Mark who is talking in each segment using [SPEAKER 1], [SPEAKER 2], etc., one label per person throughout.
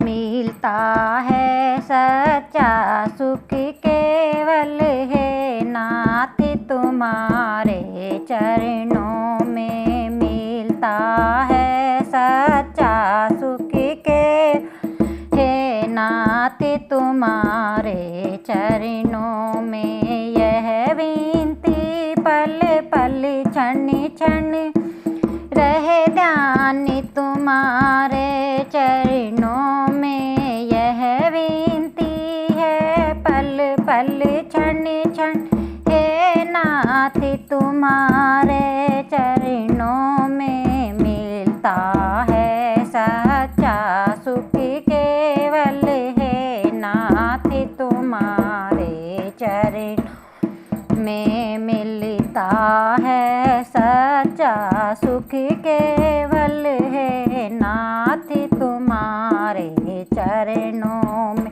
[SPEAKER 1] मिलता है सच्चा सुख केवल है नाथ तुम्हारे चरणों में। मिलता है सच्चा सुख के है नाथ तुम्हारे चरणों में। यह विनती पल पल क्षण क्षण रहे ध्यान तुम्हारे चरणों में। यह विनती है पल पल क्षण क्षण हे नाथ तुम्हारे चरणों में। मिलता है सच्चा सुख केवल है नाथ तुम्हारे चरण में। मिलता है सच्चा सुख केवल है नाथ तुम्हारे चरणों में।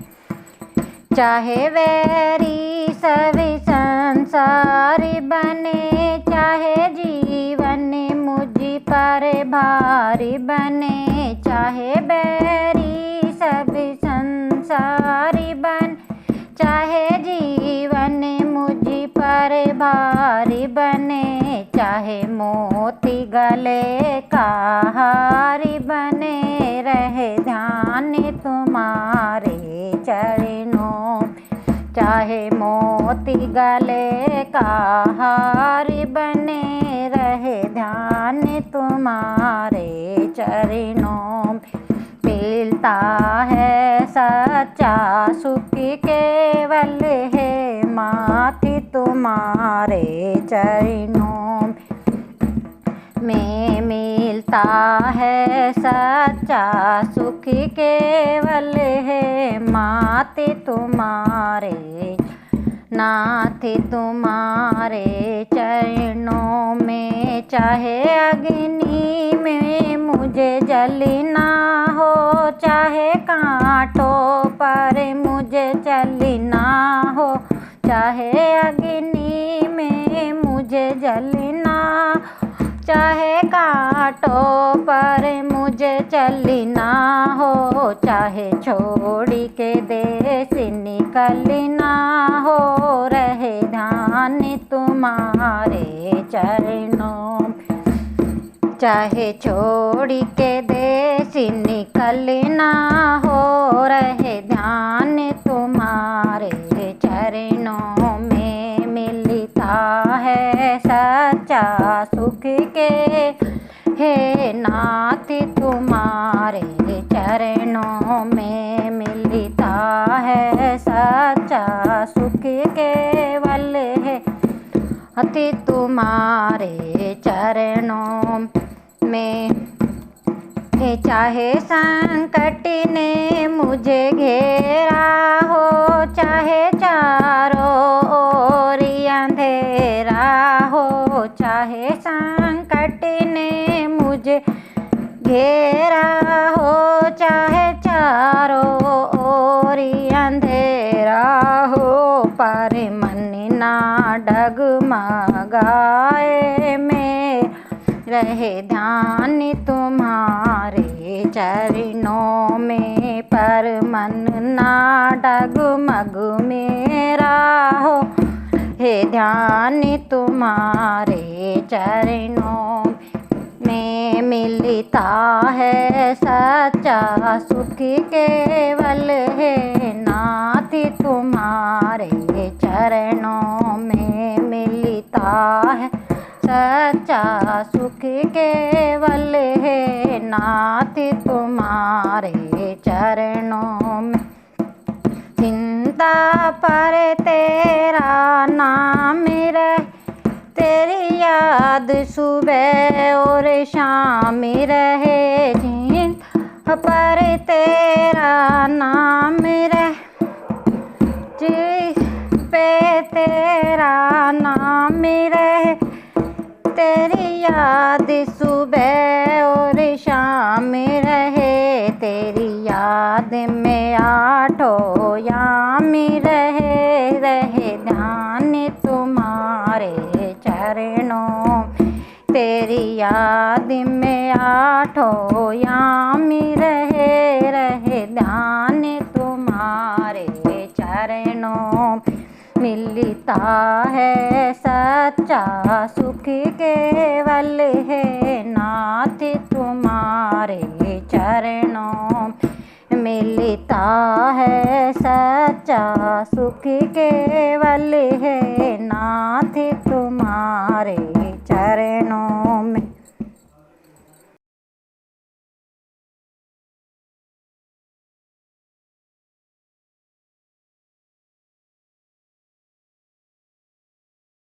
[SPEAKER 1] चाहे वैरी सभी संसार बने, चाहे जीवन मुझ पर भारी बने। चाहे बैरी सभी संसार बन, चाहे जीवन मुझ पर भारी बने। चाहे मोती गले का हारी बने, रहे ध्यान तुम्हारे चरणों। चाहे मोती गले का हारी बने, रहे ध्यान तुम्हारे चरणों। मिलता है सच्चा सुख केवल है मात तुम्हारे चरणों में। मिलता है सच्चा सुख केवल है मात तुम्हारे नाथ तुम्हारे चरणों में। चाहे अग्नि में मुझे जलना हो, चाहे कांटों पर मुझे चलना हो। चाहे अग्नि में मुझे जलना, चाहे कांटों पर मुझे चलना हो। चाहे छोड़ी के देश निकलना हो, रहे ध्यान तुम्हारे चरणों। चाहे छोड़ी के देश निकलना हो, रहे ध्यान तुम्हारे चरणों में। मिलता है सच्चा सुख के हे नाथ तुम्हारे चरणों में। मिलता है सच्चा सुख केवल है अति तुम्हारे चरणों में। चाहे संकट ने मुझे घेरा हो, चाहे चारों ओर अंधेरा हो। चाहे संकट ने मुझे घेरा हो, चाहे चारों ओर अंधेरा हो। पर मन ना डगमगाए में, रहे ध्यान तुम्हारे चरणों में। पर मन ना डगमग मेरा हो, हे ध्यान तुम्हारे चरणों में। मिलता है सच्चा सुख केवल है नाथ तुम्हारे चरणों में। मिलता है सच्चा सुख केवल है नाथ तुम्हारे चरणों में। चिंता पर तेरा नाम रहे, तेरी याद सुबह और शाम रहे। चिंता पर तेरा नाम रहे, जिस पे तेरा नाम रहे। तेरी याद सुबह और शाम रहे, तेरी याद में आठों याम रहे। रहे ध्यान तुम्हारे चरणों, तेरी याद में आठों याम रहे। रहे ध्यान तुम्हारे चरणों मिलता है सच्चा सुख केवल है नाथ तुम्हारे चरणों मिलता है सच्चा सुख केवल है नाथ तुम्हारे चरण